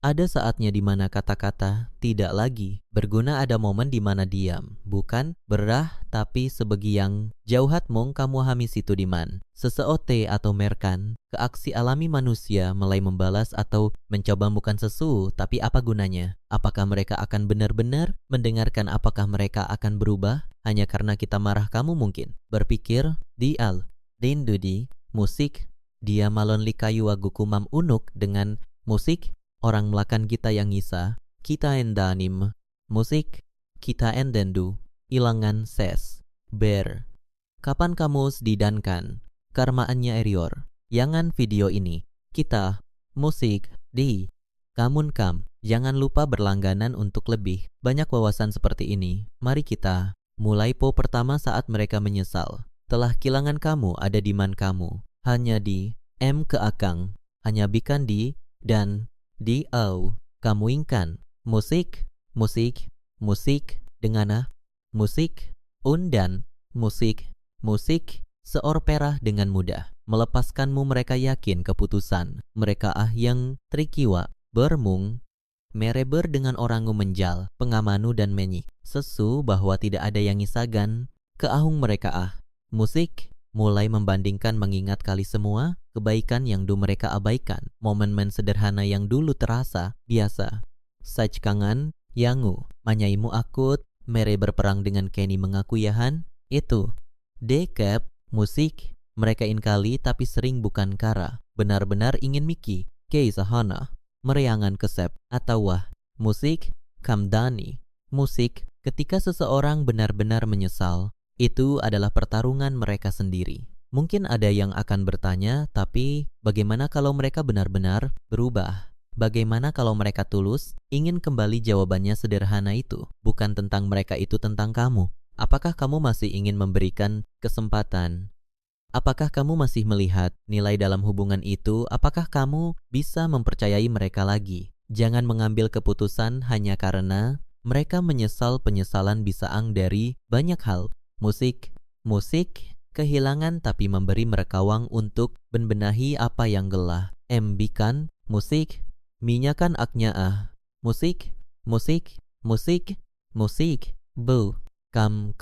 Ada saatnya di mana kata-kata tidak lagi berguna, ada momen di mana diam, bukan berah tapi sebegiang jauh hatmung kamu hami situ diman. Seseote atau merkan, keaksi alami manusia mulai membalas atau mencoba bukan sesu, tapi apa gunanya? Apakah mereka akan benar-benar mendengarkan? Apakah mereka akan berubah? Hanya karena kita marah kamu mungkin berpikir dial, dindudi, musik, dia malon likayu agukumam unuk dengan musik. Orang melakan kita yang ngisa, kita endanim, musik, kita endendu, ilangan ses, ber. Kapan kamu didankan, karmaannya erior, yangan video ini, kita, musik, di, kamun kam, jangan lupa berlangganan untuk lebih banyak wawasan seperti ini. Mari kita, mulai po pertama saat mereka menyesal, telah kehilangan kamu ada di man kamu, hanya di, m ke akang, hanya bikan di, dan, di au, kamu ingkan, musik, musik, musik, dengana, musik, undan, musik, musik, seor perah dengan mudah, melepaskanmu mereka yakin keputusan, mereka yang trikiwa, bermung, mereber dengan orangu menjal, pengamanu dan menyik, sesu bahwa tidak ada yang ngisagan, keahung mereka musik, mulai membandingkan mengingat kali semua kebaikan yang mereka abaikan, momen-momen sederhana yang dulu terasa biasa. Saj kangen, yangu, manyaimu akut, mere berperang dengan Kenny mengaku yahan, itu. Dekep, musik, mereka inkali tapi sering bukan kara, benar-benar ingin miki, kei sahana, meriangan kesep, atau wah, musik, kamdani, musik, ketika seseorang benar-benar menyesal, itu adalah pertarungan mereka sendiri. Mungkin ada yang akan bertanya, tapi bagaimana kalau mereka benar-benar berubah? Bagaimana kalau mereka tulus ingin kembali? Jawabannya sederhana, itu bukan tentang mereka, itu tentang kamu. Apakah kamu masih ingin memberikan kesempatan? Apakah kamu masih melihat nilai dalam hubungan itu? Apakah kamu bisa mempercayai mereka lagi? Jangan mengambil keputusan hanya karena mereka menyesal. Penyesalan bisa dari banyak hal. Musik, kehilangan tapi memberi merekawang untuk membenahi apa yang gelah. Embikan, musik, minyakan aknya musik, bu, kam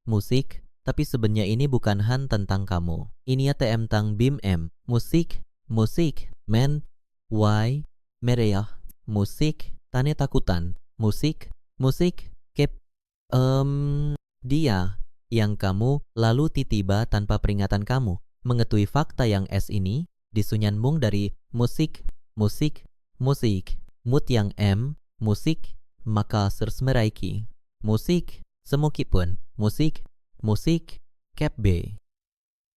musik, tapi sebenarnya ini bukan han tentang kamu. Ini ya tem tang bim musik, men, why, mereyah, musik, tane takutan, musik, kep, dia yang kamu lalu tiba tanpa peringatan kamu mengetahui fakta yang ini disunyanmung dari musik, mut yang musik, maka sersmeraiki, musik, semukipun, musik, kep b.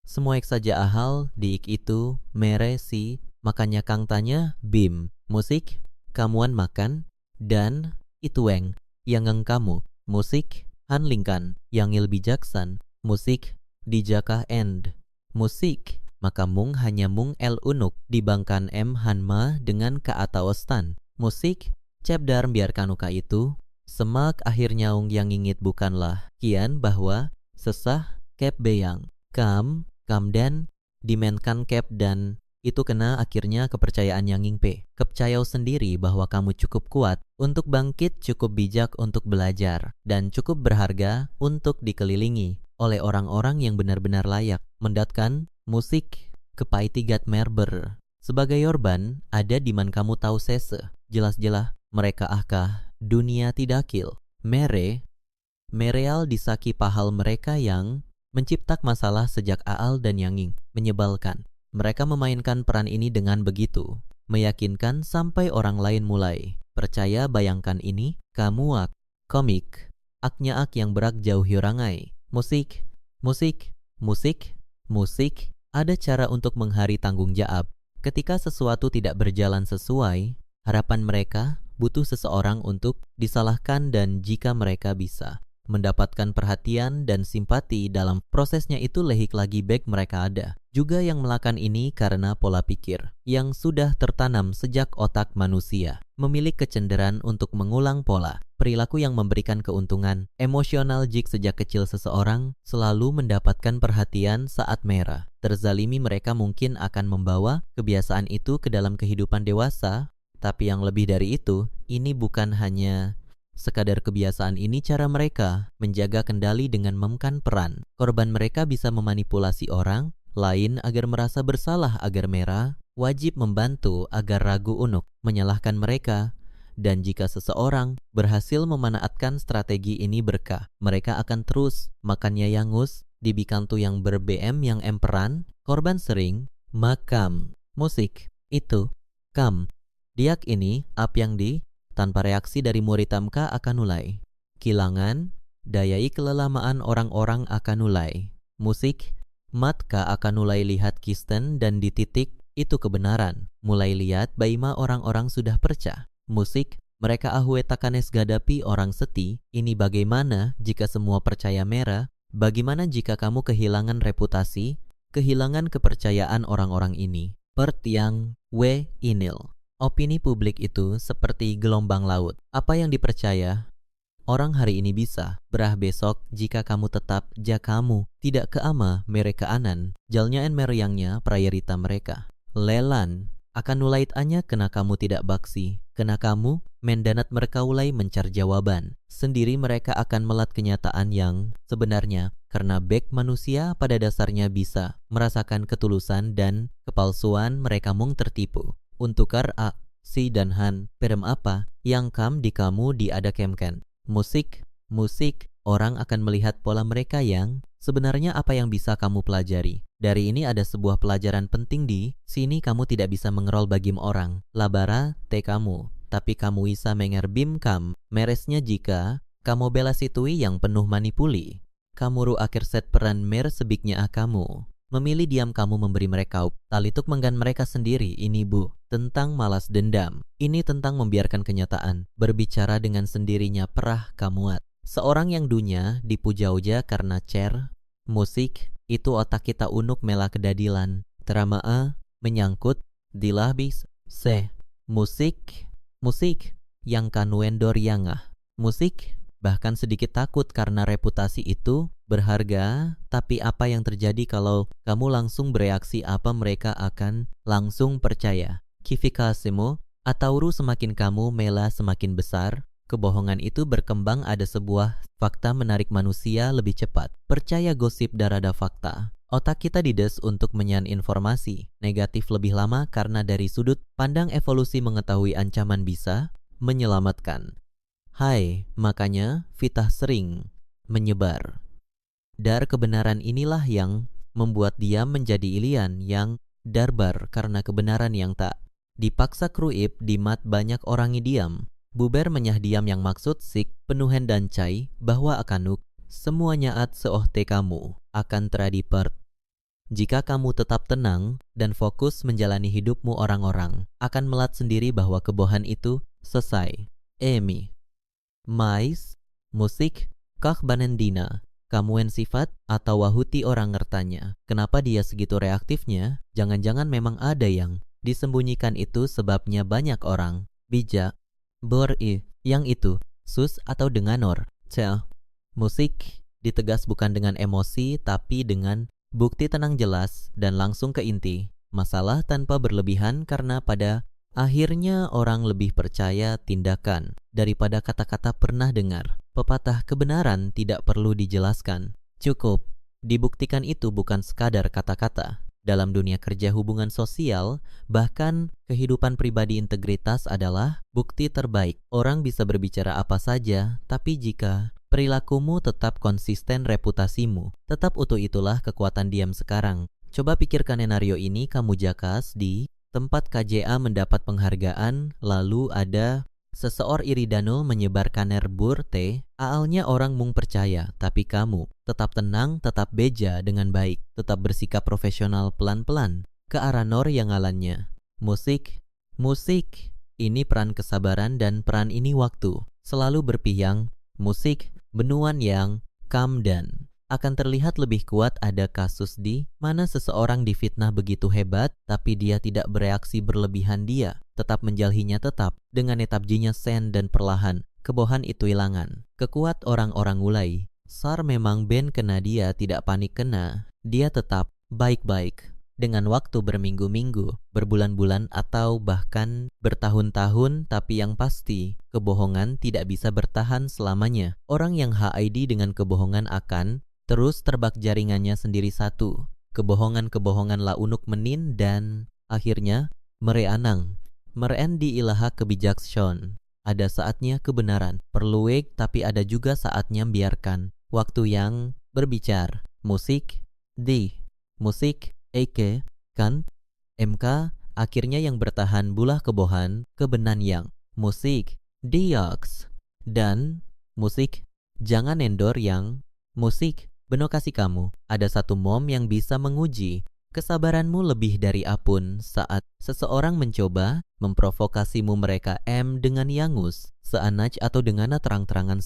Semua saja ahal diik itu mere si, makanya kang tanya bim, musik, kamuan makan, dan itueng, yang kamu, musik, hanlingkan, yang bijaksan, musik, dijakah end, musik, maka mung hanya mung el unuk, dibangkan hanma dengan keatawastan, musik, cebdar biarkan uka itu, semak akhirnya yang ingit bukanlah, kian bahwa, sesah, kep beyang, kam dan, dimenkan kep dan, itu kena akhirnya kepercayaan yang ingpe. Kepercayau sendiri bahwa kamu cukup kuat untuk bangkit, cukup bijak untuk belajar, dan cukup berharga untuk dikelilingi oleh orang-orang yang benar-benar layak. Mendatkan musik kepai tigat merber. Sebagai yorban, ada di man kamu tahu sese. Jelas-jelas mereka dunia tidakil. Mereal disaki pahal mereka yang menciptak masalah sejak aal dan yanging menyebalkan. Mereka memainkan peran ini dengan begitu meyakinkan sampai orang lain mulai percaya. Bayangkan ini, kamu komik, aknya yang berak jauh hirangai. Musik, ada cara untuk menghari tanggung jawab. Ketika sesuatu tidak berjalan sesuai harapan mereka, butuh seseorang untuk disalahkan, dan jika mereka bisa mendapatkan perhatian dan simpati dalam prosesnya, itu lehik lagi baik mereka ada. Juga yang melakukan ini karena pola pikir yang sudah tertanam sejak otak manusia, memiliki kecenderaan untuk mengulang pola perilaku yang memberikan keuntungan emosional jika sejak kecil seseorang selalu mendapatkan perhatian saat merah. Terzalimi mereka mungkin akan membawa kebiasaan itu ke dalam kehidupan dewasa, tapi yang lebih dari itu, ini bukan hanya sekadar kebiasaan, ini cara mereka menjaga kendali dengan memainkan peran. Korban mereka bisa memanipulasi orang lain agar merasa bersalah agar merah wajib membantu agar ragu unuk, menyalahkan mereka. Dan jika seseorang berhasil memanfaatkan strategi ini berkah, mereka akan terus makannya yangus, dibikantu yang ber-BM yang emperan, korban sering, makam, musik, itu, kam, diak ini, ap yang di, tanpa reaksi dari murid tamka akan mulai. Kilangan, dayai kelelamaan orang-orang akan mulai. Musik, matka akan mulai lihat kisten dan di titik, itu kebenaran. Mulai lihat baima orang-orang sudah percaya. Musik, mereka ahwe takanes gadapi orang seti, ini bagaimana jika semua percaya merah, bagaimana jika kamu kehilangan reputasi, kehilangan kepercayaan orang-orang ini. Pertiang, we inil. Opini publik itu seperti gelombang laut. Apa yang dipercaya orang hari ini bisa berah besok jika kamu tetap kamu tidak keama mereka anan jalnya en meriangnya prayerita mereka. Lelan akan nulait anya kena kamu tidak baksi, kena kamu mendanat mereka ulai mencar jawaban. Sendiri mereka akan melat kenyataan yang sebenarnya karena bek manusia pada dasarnya bisa merasakan ketulusan dan kepalsuan mereka mung tertipu. Untukar a, si dan han, perem apa yang kam di kamu diada kemken. Musik, orang akan melihat pola mereka yang sebenarnya apa yang bisa kamu pelajari. Dari ini ada sebuah pelajaran penting di sini kamu tidak bisa mengerol bagim orang. Labara te kamu, tapi kamu bisa mengerbim kam. Meresnya jika kamu bela situi yang penuh manipuli. Kamu ru akhir set peran mer sebiknya kamu. Memilih diam kamu memberi mereka talituk menggan mereka sendiri. Ini bu, tentang malas dendam. Ini tentang membiarkan kenyataan berbicara dengan sendirinya perah kamuat. Seorang yang dunia dipuja-uja karena musik, itu otak kita unuk mela kedadilan. Teramaa menyangkut dilabis musik yang kanuendor yangah. Musik bahkan sedikit takut karena reputasi itu berharga, tapi apa yang terjadi kalau kamu langsung bereaksi apa mereka akan langsung percaya. Kifikasemu, atauru semakin kamu mela semakin besar, kebohongan itu berkembang. Ada sebuah fakta menarik manusia lebih cepat. Percaya gosip darada fakta. Otak kita dides untuk menyan informasi negatif lebih lama karena dari sudut pandang evolusi mengetahui ancaman bisa menyelamatkan. Hai, makanya fitnah sering menyebar. Dar kebenaran inilah yang membuat dia menjadi ilian yang darbar karena kebenaran yang tak dipaksa kruib di mat banyak orang diam. Buber menyah diam yang maksud sik penuhen dan cai bahwa akanuk semuanya at seohte kamu akan teradipert. Jika kamu tetap tenang dan fokus menjalani hidupmu, orang-orang akan melat sendiri bahwa kebohongan itu selesai. Emi Mais, musik, kah banendina, kamuan sifat atau wahuti orang ngertanya. Kenapa dia segitu reaktifnya? Jangan-jangan memang ada yang disembunyikan itu sebabnya banyak orang bijak yang itu sus atau dengan musik ditegas bukan dengan emosi tapi dengan bukti tenang jelas dan langsung ke inti masalah tanpa berlebihan, karena pada akhirnya orang lebih percaya tindakan daripada kata-kata. Pernah dengar pepatah kebenaran tidak perlu dijelaskan, cukup dibuktikan. Itu bukan sekadar kata-kata. Dalam dunia kerja, hubungan sosial, bahkan kehidupan pribadi, integritas adalah bukti terbaik. Orang bisa berbicara apa saja, tapi jika perilakumu tetap konsisten, reputasimu tetap utuh. Itulah kekuatan diam sekarang. Coba pikirkan skenario ini, kamu jakas di tempat KJA mendapat penghargaan, lalu ada seseorang iridanul menyebarkan erbur teh, aalnya orang mung percaya, tapi kamu tetap tenang, tetap beja dengan baik, tetap bersikap profesional pelan-pelan ke arah nor yang alannya. Musik, ini peran kesabaran dan peran ini waktu. Selalu berpihang, musik, benuan yang calm dan akan terlihat lebih kuat. Ada kasus di mana seseorang difitnah begitu hebat, tapi dia tidak bereaksi berlebihan. Dia tetap menjalhinya, tetap dengan etap jinya sen dan perlahan kebohan itu hilangan. Kekuat orang-orang ulai. Sar memang Ben kena dia tidak panik kena. Dia tetap baik-baik. Dengan waktu berminggu-minggu, berbulan-bulan atau bahkan bertahun-tahun, tapi yang pasti, kebohongan tidak bisa bertahan selamanya. Orang yang HID dengan kebohongan akan terus terbak jaringannya sendiri satu. Kebohongan-kebohongan la unuk menin dan akhirnya mereanang. Meren di ilaha kebijakson. Ada saatnya kebenaran. Perlu wake tapi ada juga saatnya biarkan. Waktu yang berbicara. Musik di musik Eke, kan, MK, akhirnya yang bertahan bulah kebohan, kebenan yang, musik, dioks, dan, musik, jangan endor yang, musik, beno kasih kamu, ada satu mom yang bisa menguji, kesabaranmu lebih dari apun saat seseorang mencoba memprovokasimu mereka dengan yangus, seanaj atau dengan terang-terangan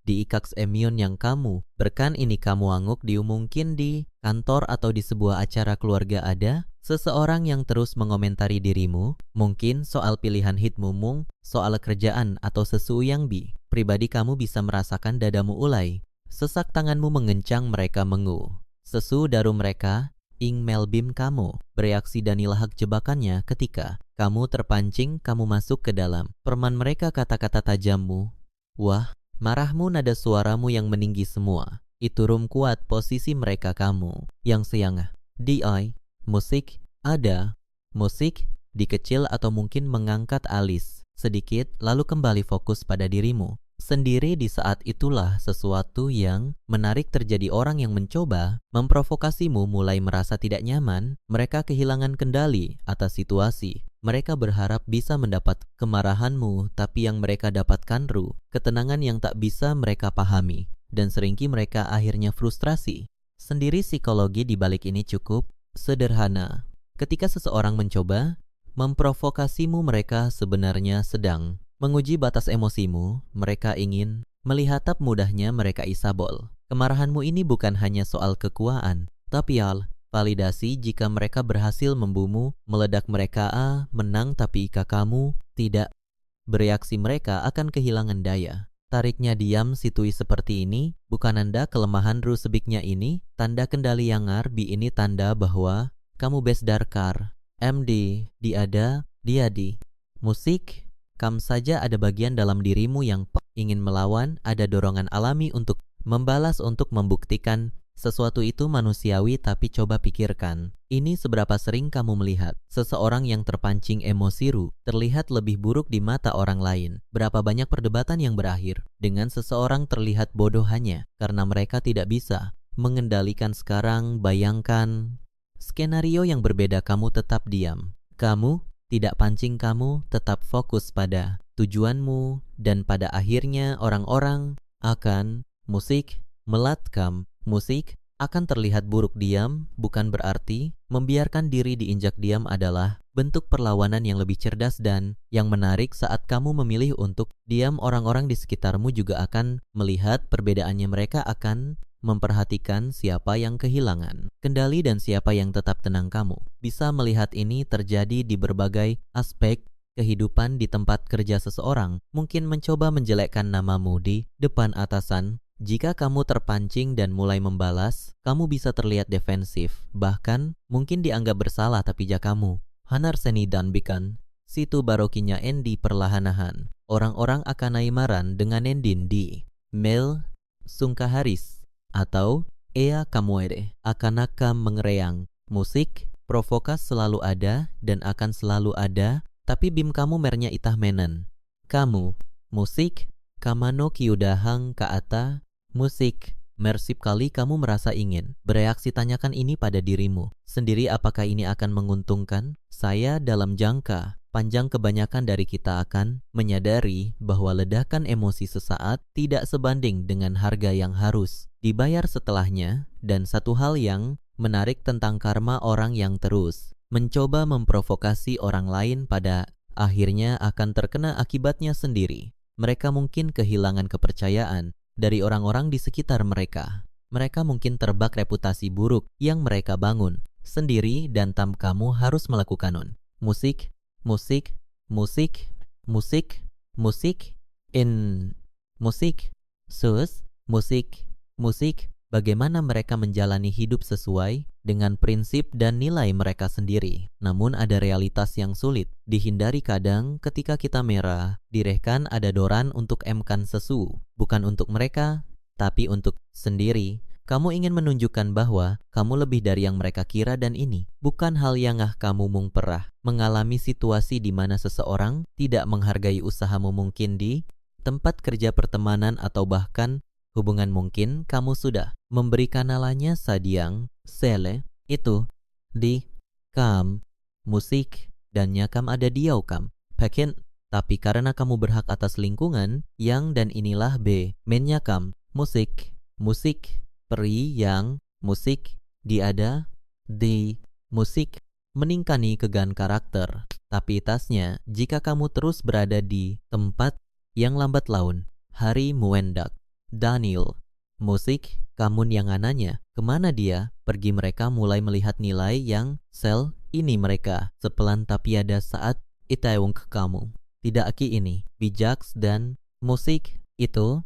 diikaks emion yang kamu, berkan ini kamu anguk diumungkin di kantor atau di sebuah acara keluarga ada, seseorang yang terus mengomentari dirimu, mungkin soal pilihan hitmu soal kerjaan atau sesuatu yang pribadi kamu bisa merasakan dadamu ulai, sesak tanganmu mengencang mereka sesu daru mereka, ing melbim kamu, bereaksi dan ilahak jebakannya ketika kamu terpancing, kamu masuk ke dalam perman mereka kata-kata tajammu. Wah, marahmu nada suaramu yang meninggi semua. Itu rum kuat posisi mereka kamu. Yang siangah. DI, musik, ada. Musik, dikecil atau mungkin mengangkat alis. Sedikit, lalu kembali fokus pada dirimu. Sendiri di saat itulah sesuatu yang menarik terjadi. Orang yang mencoba memprovokasimu mulai merasa tidak nyaman, mereka kehilangan kendali atas situasi. Mereka berharap bisa mendapat kemarahanmu, tapi yang mereka dapatkan ketenangan yang tak bisa mereka pahami, dan seringkali mereka akhirnya frustrasi. Sendiri psikologi di balik ini cukup sederhana. Ketika seseorang mencoba memprovokasimu, mereka sebenarnya sedang menguji batas emosimu, mereka ingin melihat tap mudahnya mereka isabol. Kemarahanmu ini bukan hanya soal kekuatan, tapi validasi jika mereka berhasil membumu, meledak mereka menang tapi jika kamu tidak bereaksi mereka akan kehilangan daya. Tariknya diam situasi seperti ini, bukan anda kelemahan sebiknya ini, tanda kendali yang ini tanda bahwa kamu besdarkar, MD, diada, diadi. Musik, kam saja ada bagian dalam dirimu yang ingin melawan, ada dorongan alami untuk membalas, untuk membuktikan sesuatu itu manusiawi, tapi coba pikirkan, ini seberapa sering kamu melihat seseorang yang terpancing emosi terlihat lebih buruk di mata orang lain. Berapa banyak perdebatan yang berakhir dengan seseorang terlihat bodoh hanya karena mereka tidak bisa mengendalikan. Sekarang bayangkan skenario yang berbeda, kamu tetap diam, kamu tidak pancing, kamu tetap fokus pada tujuanmu, dan pada akhirnya orang-orang akan musik melatkam. Musik akan terlihat buruk. Diam bukan berarti membiarkan diri diinjak. Diam adalah bentuk perlawanan yang lebih cerdas dan yang menarik. Saat kamu memilih untuk diam, orang-orang di sekitarmu juga akan melihat perbedaannya. Mereka akan memperhatikan siapa yang kehilangan kendali dan siapa yang tetap tenang. Kamu bisa melihat ini terjadi di berbagai aspek kehidupan. Di tempat kerja, seseorang mungkin mencoba menjelekkan namamu di depan atasan. Jika kamu terpancing dan mulai membalas, kamu bisa terlihat defensif, bahkan mungkin dianggap bersalah. Tapi jika kamu hanar seni dan bikan situ barokinya endi perlahan-lahan, orang-orang akan naimaran dengan endin di mel sungkaharis atau ea kamuere akan mengereang. Musik provokas selalu ada dan akan selalu ada, tapi bim kamu mernya itah menen. Kamu musik kamano kiudahang kaata musik mersip kali kamu merasa ingin bereaksi. Tanyakan ini pada dirimu sendiri, apakah ini akan menguntungkan saya dalam jangka panjang? Kebanyakan dari kita akan menyadari bahwa ledakan emosi sesaat tidak sebanding dengan harga yang harus dibayar setelahnya. Dan satu hal yang menarik tentang karma, orang yang terus mencoba memprovokasi orang lain pada akhirnya akan terkena akibatnya sendiri. Mereka mungkin kehilangan kepercayaan dari orang-orang di sekitar mereka. Mereka mungkin terbak reputasi buruk yang mereka bangun sendiri, dan kamu harus melakukan musik, musik, musik, musik, musik in musik, sus, musik, bagaimana mereka menjalani hidup sesuai dengan prinsip dan nilai mereka sendiri. Namun ada realitas yang sulit dihindari kadang ketika kita merah, direhkan ada doran untuk emkan sesu, bukan untuk mereka, tapi untuk sendiri. Kamu ingin menunjukkan bahwa kamu lebih dari yang mereka kira dan ini bukan hal yang kamu mung perah mengalami situasi di mana seseorang tidak menghargai usahamu mungkin di tempat kerja pertemanan atau bahkan hubungan mungkin kamu sudah memberikan nalanya sadiang, sele, itu, di, kam, musik, dan nyakam ada diau kam, pakin, tapi karena kamu berhak atas lingkungan, yang dan inilah B, menyakam, musik, peri yang, musik, diada, di, musik, meningkani kegan karakter. Tapi tasnya, jika kamu terus berada di tempat yang lambat laun, hari muendak, Daniel, musik, kamun yang ananya, kemana dia? Pergi mereka mulai melihat nilai yang sel ini mereka, sepelan tapi ada saat itaewung ke kamu. Tidak aki ini, bijaks dan musik itu,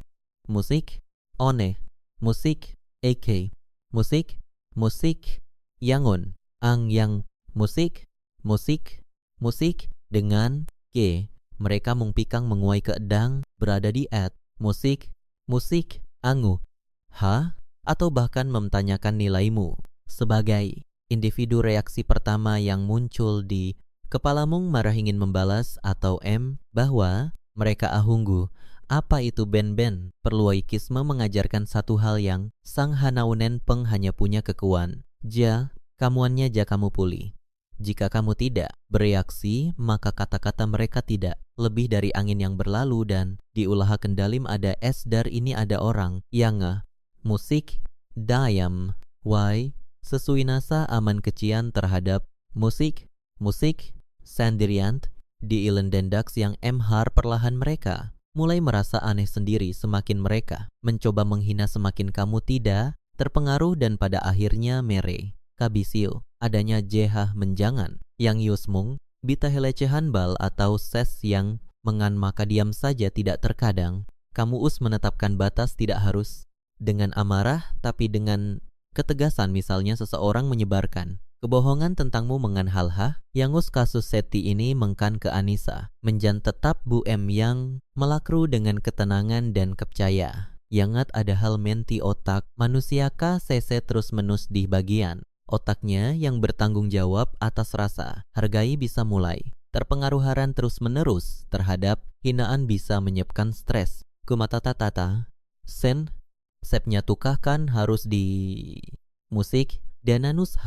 musik, one, musik, AK, musik, yangun, ang yang, musik, dengan K. Mereka mungpikang menguai keedang berada di at, musik, angu, atau bahkan memtanyakan nilaimu. Sebagai individu reaksi pertama yang muncul di kepalamu marah ingin membalas atau bahwa mereka ahunggu. Apa itu ben-ben? Perluaikisme mengajarkan satu hal yang sang hanaunen peng hanya punya kekuan. Kamuannya kamu pulih. Jika kamu tidak bereaksi, maka kata-kata mereka tidak lebih dari angin yang berlalu dan di ulaha kendalim ada esdar ini ada orang yang musik dayam sesuinasa aman kecian terhadap musik sendirian di ilendendaks yang emhar perlahan mereka mulai merasa aneh sendiri semakin mereka mencoba menghina semakin kamu tidak terpengaruh dan pada akhirnya mere kabisio adanya jehah menjangan yang yusmung bita helecehan bal atau ses yang mengan maka diam saja tidak terkadang kamu menetapkan batas tidak harus dengan amarah tapi dengan ketegasan misalnya seseorang menyebarkan kebohongan tentangmu mengan hal-hah yang kasus seti ini mengkan ke Anissa menjan tetap Bu M yang melakru dengan ketenangan dan kepercaya yangat ada hal menti otak manusiaka sese terus menus di bagian otaknya yang bertanggung jawab atas rasa hargai bisa mulai terpengaruharan terus menerus terhadap hinaan bisa menyebabkan stres kumata tata sepnya tukahkan harus di musik dananus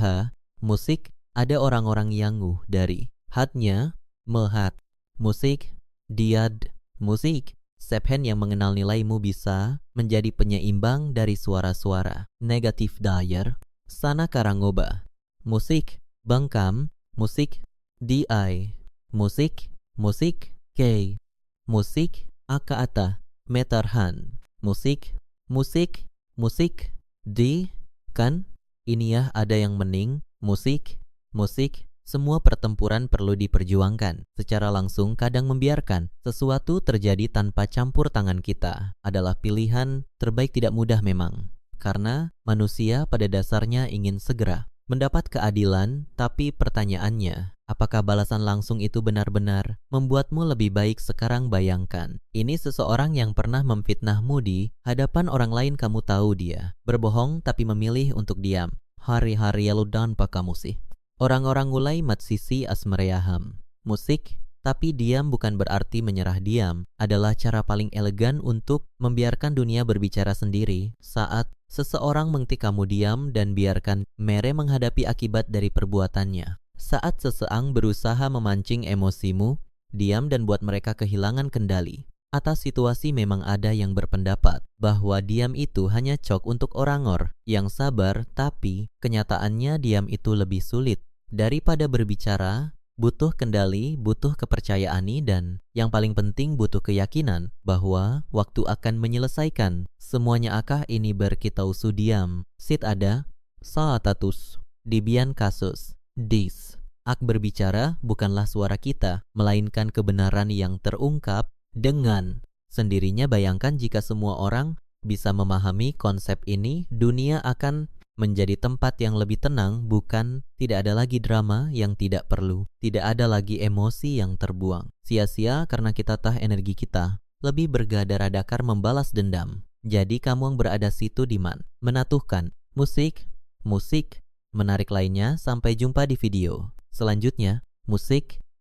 musik ada orang-orang yang dari hatnya mehat musik diad musik sephen yang mengenal nilaimu bisa menjadi penyeimbang dari suara-suara negatif dayar sana karangoba musik bangkam musik di musik k musik akaata metarhan musik di kan inilah ada yang mening musik, semua pertempuran perlu diperjuangkan. Secara langsung kadang membiarkan sesuatu terjadi tanpa campur tangan kita adalah pilihan terbaik tidak mudah memang. Karena manusia pada dasarnya ingin segera mendapat keadilan, tapi pertanyaannya, apakah balasan langsung itu benar-benar membuatmu lebih baik sekarang? Bayangkan, ini seseorang yang pernah memfitnahmu di hadapan orang lain kamu tahu dia berbohong tapi memilih untuk diam. Hari-hari lalu dan kamu sih. Orang-orang mulai matsisi asmereyaham. Musik, tapi diam bukan berarti menyerah diam. Adalah cara paling elegan untuk membiarkan dunia berbicara sendiri saat seseorang mengti kamu diam dan biarkan mere menghadapi akibat dari perbuatannya. Saat seseang berusaha memancing emosimu, diam dan buat mereka kehilangan kendali. Atas situasi memang ada yang berpendapat bahwa diam itu hanya cok untuk orang yang sabar, tapi kenyataannya diam itu lebih sulit. Daripada berbicara, butuh kendali, butuh kepercayaan dan yang paling penting butuh keyakinan bahwa waktu akan menyelesaikan semuanya. Akah ini berkitausu diam. Sit ada, saatatus, dibian kasus, dis. Ak berbicara bukanlah suara kita, melainkan kebenaran yang terungkap dengan Sendirinya bayangkan jika semua orang bisa memahami konsep ini, dunia akan menjadi tempat yang lebih tenang, bukan tidak ada lagi drama yang tidak perlu, tidak ada lagi emosi yang terbuang sia-sia karena kita tahu energi kita lebih bergadar-adakar membalas dendam. Jadi kamu yang berada situ di mana? Menatuhkan musik menarik lainnya. Sampai jumpa di video selanjutnya. Musik